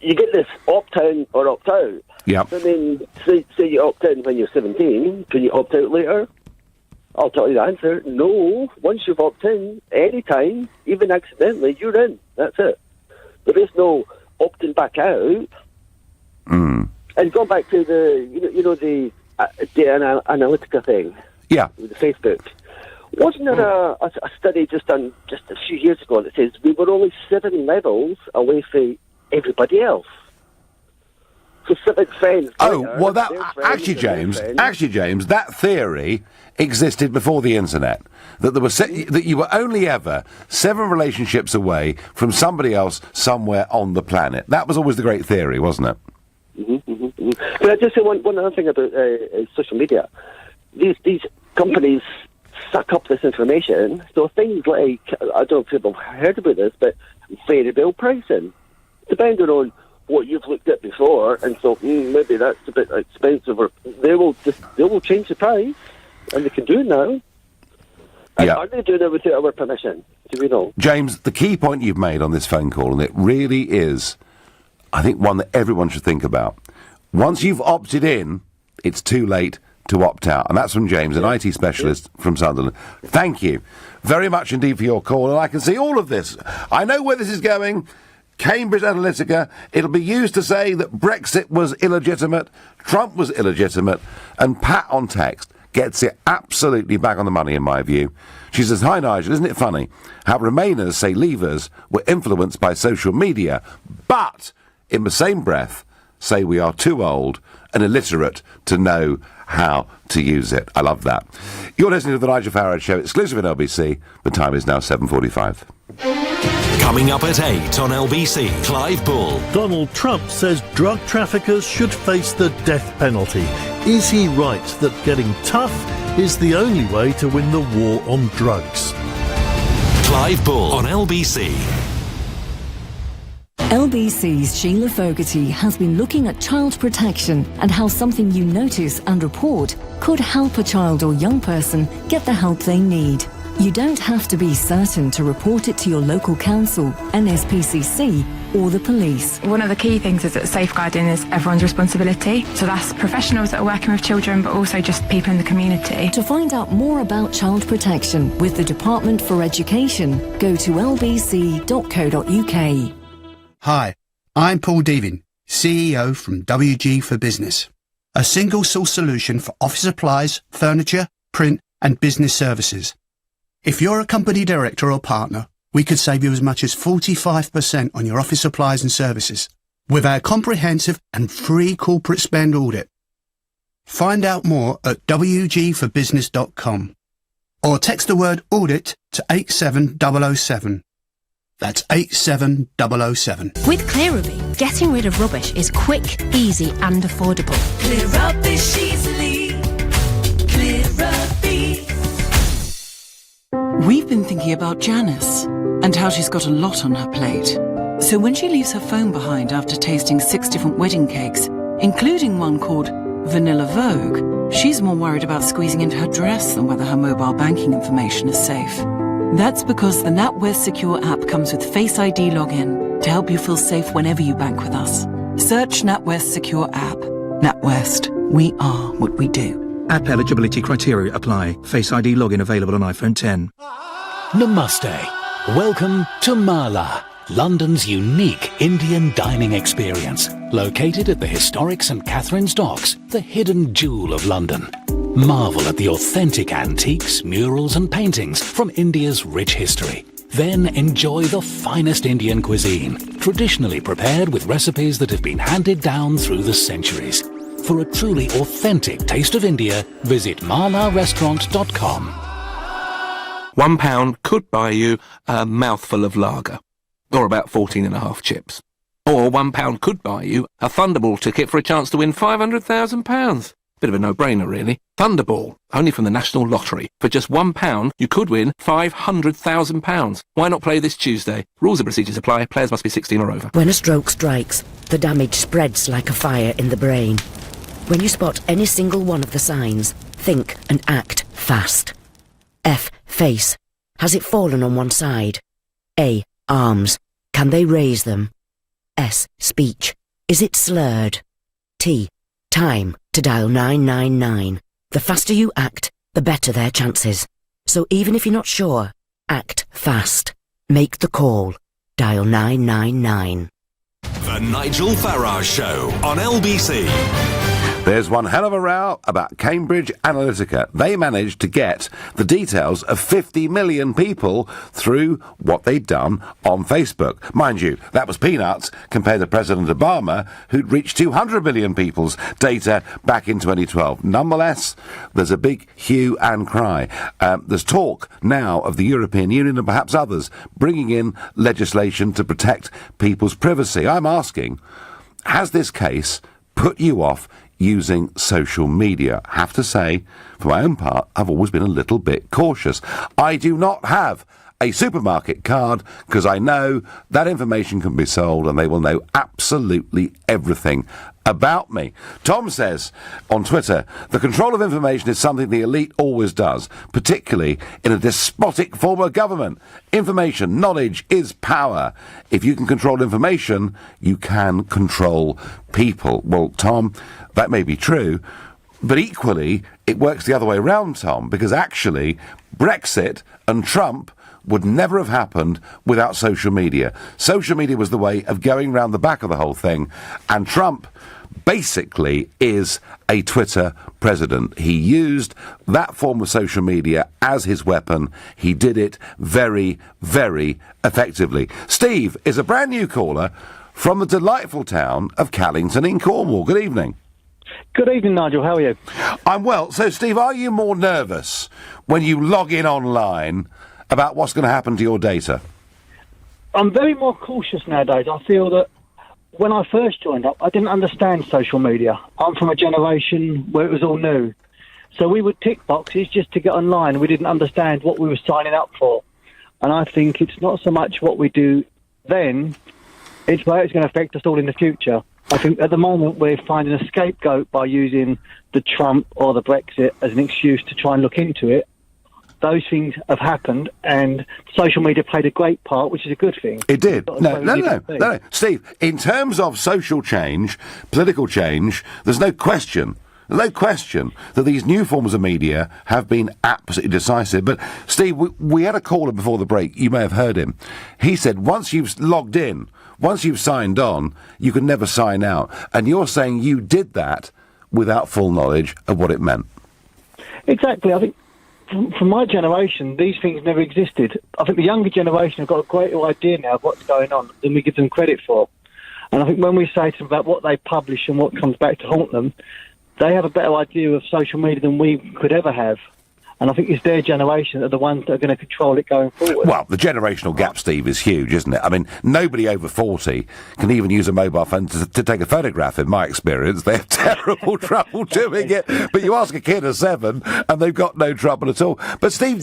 You get this opt-in or opt-out. Yeah. So then, say you opt in when you're 17, can you opt out later? I'll tell you the answer. No. Once you've opted in, any time, even accidentally, you're in. That's it. There is no opting back out. And going back to the data analytica thing. Yeah. With the Facebook. Wasn't there a study just done just a few years ago that says we were only 7 levels away from everybody else? So 7 friends. Oh, well, that actually, James, that theory existed before the internet. That there were that you were only ever 7 relationships away from somebody else somewhere on the planet. That was always the great theory, wasn't it? But I just say one other thing about social media. These companies suck up this information. So things like, I don't know if people have heard about this, but variable pricing, depending on what you've looked at before, and so maybe that's a bit expensive, or they will change the price, and they can do it now. Yeah. Are they doing it without our permission? Do we know? James, the key point you've made on this phone call, and it really is, I think, one that everyone should think about. Once you've opted in, it's too late to opt out. And that's from James, an IT specialist from Sunderland. Thank you very much indeed for your call. And I can see all of this. I know where this is going. Cambridge Analytica. It'll be used to say that Brexit was illegitimate, Trump was illegitimate, and Pat on text gets it absolutely back on the money, in my view. She says, "Hi, Nigel, isn't it funny how Remainers say Leavers were influenced by social media, but in the same breath say we are too old and illiterate to know how to use it." I love that. You're listening to the Nigel Farage Show, exclusive at LBC. The time is now 7:45. Coming up at 8 on LBC, Clive Bull. Donald Trump says drug traffickers should face the death penalty. Is he right that getting tough is the only way to win the war on drugs? Clive Bull on LBC. LBC's Sheila Fogarty has been looking at child protection and how something you notice and report could help a child or young person get the help they need. You don't have to be certain to report it to your local council, NSPCC, or the police. One of the key things is that safeguarding is everyone's responsibility. So that's professionals that are working with children, but also just people in the community. To find out more about child protection with the Department for Education, go to lbc.co.uk. Hi, I'm Paul Devin, CEO from WG for Business, a single source solution for office supplies, furniture, print and business services. If you're a company director or partner, we could save you as much as 45% on your office supplies and services with our comprehensive and free corporate spend audit. Find out more at wgforbusiness.com or text the word audit to 87007. That's 87007. With ClearRubby, getting rid of rubbish is quick, easy and affordable. Clear rubbish easily. ClearRubby. We've been thinking about Janice and how she's got a lot on her plate. So when she leaves her phone behind after tasting 6 different wedding cakes, including one called Vanilla Vogue, she's more worried about squeezing into her dress than whether her mobile banking information is safe. That's because the NatWest Secure app comes with Face ID login to help you feel safe whenever you bank with us. Search NatWest Secure app. NatWest. We are what we do. App eligibility criteria apply. Face ID login available on iPhone 10. Namaste. Welcome to Mala, London's unique Indian dining experience. Located at the historic St Catherine's Docks, the hidden jewel of London. Marvel at the authentic antiques, murals and paintings from India's rich history. Then enjoy the finest Indian cuisine, traditionally prepared with recipes that have been handed down through the centuries. For a truly authentic taste of India, visit malarestaurant.com. £1 could buy you a mouthful of lager, or about 14.5 chips. Or £1 could buy you a Thunderball ticket for a chance to win £500,000. Bit of a no-brainer, really. Thunderball, only from the National Lottery. For just £1, you could win £500,000. Why not play this Tuesday? Rules and procedures apply. Players must be 16 or over. When a stroke strikes, the damage spreads like a fire in the brain. When you spot any single one of the signs, think and act fast. F. Face. Has it fallen on one side? A. Arms. Can they raise them? S. Speech. Is it slurred? T. Time to dial 999. The faster you act, the better their chances. So even if you're not sure, act fast. Make the call. Dial 999. The Nigel Farage Show on LBC. There's one hell of a row about Cambridge Analytica. They managed to get the details of 50 million people through what they'd done on Facebook. Mind you, that was peanuts compared to President Obama, who'd reached 200 million people's data back in 2012. Nonetheless, there's a big hue and cry. There's talk now of the European Union and perhaps others bringing in legislation to protect people's privacy. I'm asking, has this case put you off using social media? I have to say, for my own part, I've always been a little bit cautious. I do not have a supermarket card because I know that information can be sold and they will know absolutely everything about me. Tom says on Twitter, the control of information is something the elite always does, particularly in a despotic form of government. Information, knowledge is power. If you can control information, you can control people. Well, Tom, that may be true, but equally, it works the other way around, Tom, because actually, Brexit and Trump would never have happened without social media. Social media was the way of going round the back of the whole thing, and Trump basically is a Twitter president. He used that form of social media as his weapon. He did it very, very effectively. Steve is a brand new caller from the delightful town of Callington in Cornwall. Good evening. Good evening, Nigel. How are you? I'm well. So, Steve, are you more nervous when you log in online about what's going to happen to your data? I'm very more cautious nowadays. I feel that when I first joined up, I didn't understand social media. I'm from a generation where it was all new. So we would tick boxes just to get online. We didn't understand what we were signing up for. And I think it's not so much what we do then, it's how it's going to affect us all in the future. I think at the moment we're finding a scapegoat by using the Trump or the Brexit as an excuse to try and look into it. Those things have happened, and social media played a great part, which is a good thing. It did. No. Steve, in terms of social change, political change, there's no question that these new forms of media have been absolutely decisive. But, Steve, we had a caller before the break. You may have heard him. He said once you've logged in, once you've signed on, you can never sign out. And you're saying you did that without full knowledge of what it meant. Exactly. I think from my generation, these things never existed. I think the younger generation have got a greater idea now of what's going on than we give them credit for. And I think when we say to them about what they publish and what comes back to haunt them, they have a better idea of social media than we could ever have. And I think it's their generation that are the ones that are going to control it going forward. Well, the generational gap, Steve, is huge, isn't it? I mean, nobody over 40 can even use a mobile phone to take a photograph, in my experience. They have terrible trouble doing it. But you ask a kid of 7, and they've got no trouble at all. But, Steve,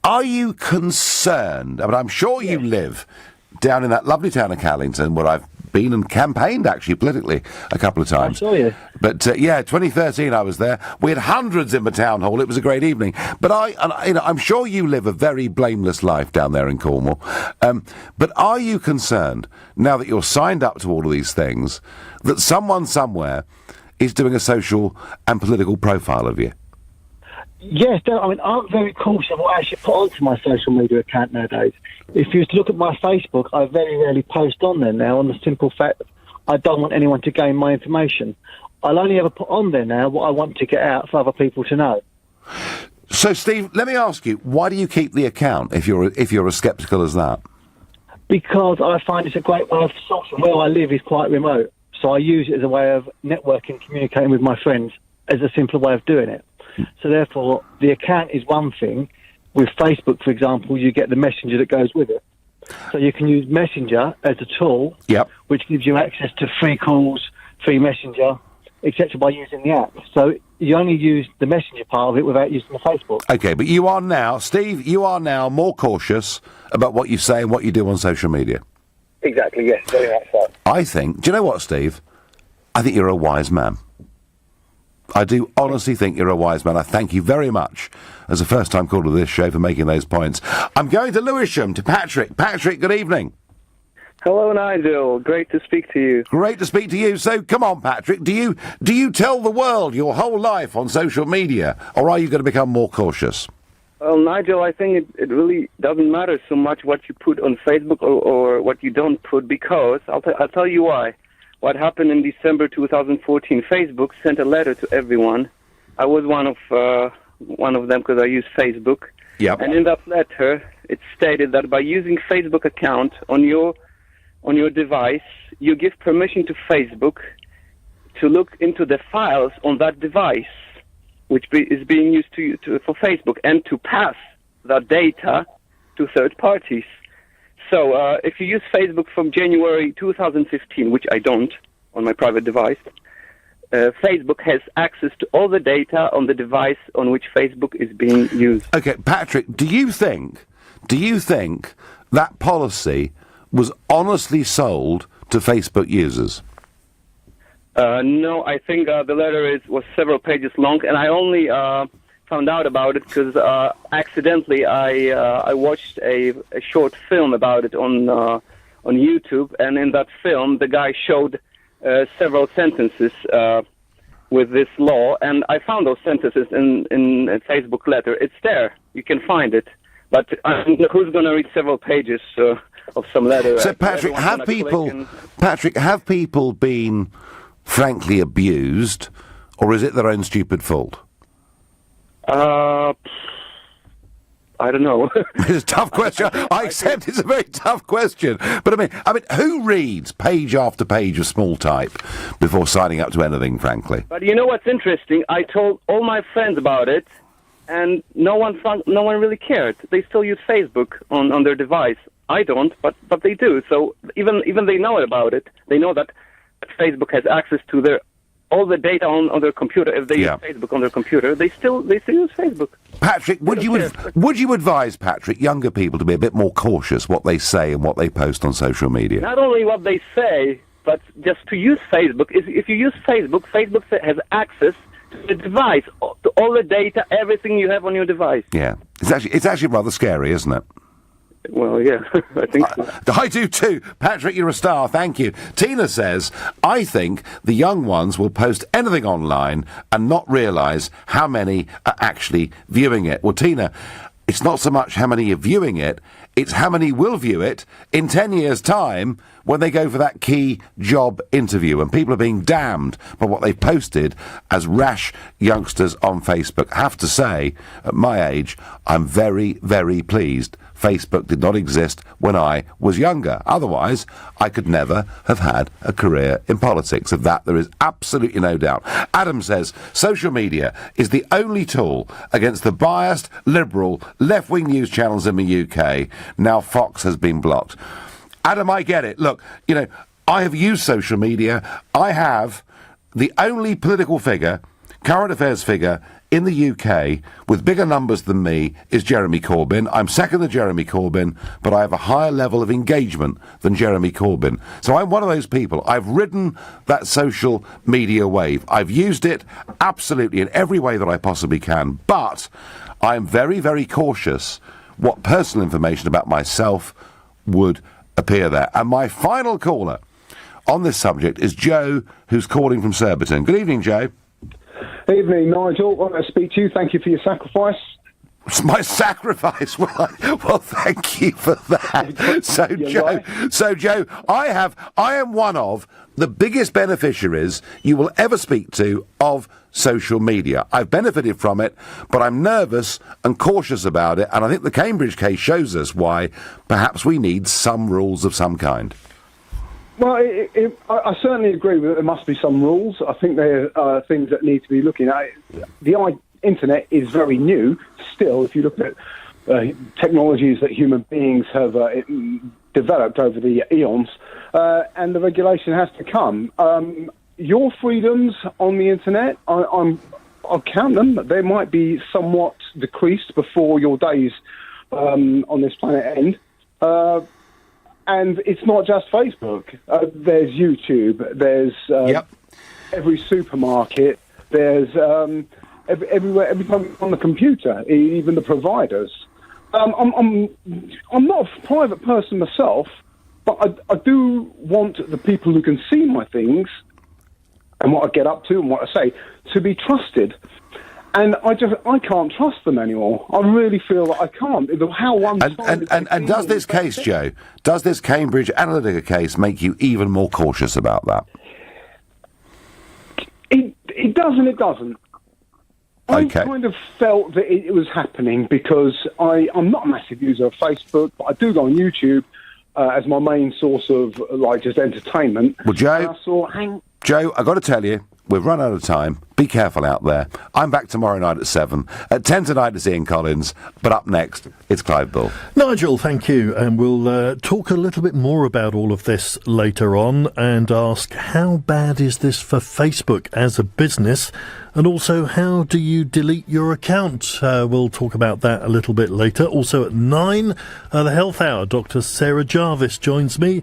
are you concerned? I mean, I'm sure you live down in that lovely town of Callington, where I've been and campaigned, actually, politically, a couple of times. I saw you. But, 2013 I was there. We had hundreds in the town hall. It was a great evening. But I'm sure you live a very blameless life down there in Cornwall. But are you concerned, now that you're signed up to all of these things, that someone somewhere is doing a social and political profile of you? Yes, I mean, I'm very cautious of what I actually put onto my social media account nowadays. If you look at my Facebook, I very rarely post on there now, on the simple fact that I don't want anyone to gain my information. I'll only ever put on there now what I want to get out for other people to know. So, Steve, let me ask you, why do you keep the account if you're as sceptical as that? Because I find it's a great way of sourcing. Where I live is quite remote, so I use it as a way of networking, communicating with my friends, as a simpler way of doing it. So therefore, the account is one thing. With Facebook, for example, you get the messenger that goes with it. So you can use Messenger as a tool, which gives you access to free calls, free messenger, etc. by using the app. So you only use the messenger part of it without using the Facebook. Okay, but you are now, Steve, you are now more cautious about what you say and what you do on social media. Exactly, yes, very much so. I think, do you know what, Steve? I think you're a wise man. I do honestly think you're a wise man. I thank you very much as a first-time caller to this show for making those points. I'm going to Lewisham, to Patrick. Patrick, good evening. Hello, Nigel. Great to speak to you. Great to speak to you. So, come on, Patrick, do you tell the world your whole life on social media, or are you going to become more cautious? Well, Nigel, I think it really doesn't matter so much what you put on Facebook or what you don't put, because I'll tell you why. What happened in December 2014, Facebook sent a letter to everyone. I was one of them because I use Facebook. Yep. And in that letter, it stated that by using Facebook account on your device, you give permission to Facebook to look into the files on that device, which is being used for Facebook, and to pass that data to third parties. So if you use Facebook from January 2015, which I don't on my private device, Facebook has access to all the data on the device on which Facebook is being used. Okay, Patrick, do you think that policy was honestly sold to Facebook users? No, I think the letter was several pages long, and I only found out about it because accidentally I watched a short film about it on YouTube, and in that film the guy showed several sentences with this law, and I found those sentences in a Facebook letter. It's there, you can find it, but who's going to read several pages of some letter? So, Patrick, have people been frankly abused, or is it their own stupid fault? I don't know. It's a tough question. I accept it's a very tough question. But I mean, who reads page after page of small type before signing up to anything, frankly? But you know what's interesting? I told all my friends about it, and no one really cared. They still use Facebook on their device. I don't, but they do. So even they know about it. They know that Facebook has access to all the data on their computer. If they use Facebook on their computer, they still use Facebook. Patrick, would you advise, Patrick, younger people to be a bit more cautious what they say and what they post on social media? Not only what they say, but just to use Facebook. If you use Facebook, Facebook has access to the device, to all the data, everything you have on your device. Yeah, it's actually rather scary, isn't it? Well, yeah, I think so. I do too. Patrick, you're a star. Thank you. Tina says, I think the young ones will post anything online and not realise how many are actually viewing it. Well, Tina, it's not so much how many are viewing it, it's how many will view it in 10 years' time when they go for that key job interview, and people are being damned by what they've posted as rash youngsters on Facebook. I have to say, at my age, I'm very, very pleased Facebook did not exist when I was younger. Otherwise, I could never have had a career in politics. Of that, there is absolutely no doubt. Adam says, social media is the only tool against the biased, liberal, left-wing news channels in the UK. Now Fox has been blocked. Adam, I get it. Look, I have used social media. I have the only political figure, current affairs figure, in the UK with bigger numbers than me is Jeremy Corbyn. I'm second to Jeremy Corbyn, but I have a higher level of engagement than Jeremy Corbyn. So I'm one of those people. I've ridden that social media wave. I've used it absolutely in every way that I possibly can, but I'm very, very cautious what personal information about myself would appear there. And my final caller on this subject is Joe, who's calling from Surbiton. Good evening, Joe. Evening, Nigel. I want to speak to you. Thank you for your sacrifice. My sacrifice? Well, thank you for that. So, Joe, I am one of the biggest beneficiaries you will ever speak to of social media. I've benefited from it, but I'm nervous and cautious about it, and I think the Cambridge case shows us why perhaps we need some rules of some kind. Well, I certainly agree that there must be some rules. I think there are things that need to be looking at. The internet is very new still. If you look at technologies that human beings have developed over the eons, and the regulation has to come. your freedoms on the internet, I'll count them. They might be somewhat decreased before your days on this planet end. And it's not just Facebook. There's YouTube. There's every supermarket. There's everywhere. Every time you're on the computer, even the providers. I'm not a private person myself, but I do want the people who can see my things and what I get up to and what I say to be trusted. And I can't trust them anymore. I really feel that I can't. How one-sided and does this case, Joe, does this Cambridge Analytica case make you even more cautious about that? It does and it doesn't. Okay. I kind of felt that it was happening because I'm not a massive user of Facebook, but I do go on YouTube as my main source of just entertainment. Well, Joe, I've got to tell you, we've run out of time. Be careful out there. I'm back tomorrow night at 7. At 10 tonight is Ian Collins, but up next, it's Clive Bull. Nigel, thank you. And we'll talk a little bit more about all of this later on and ask how bad is this for Facebook as a business? And also, how do you delete your account? We'll talk about that a little bit later. Also at 9, the Health Hour, Dr. Sarah Jarvis joins me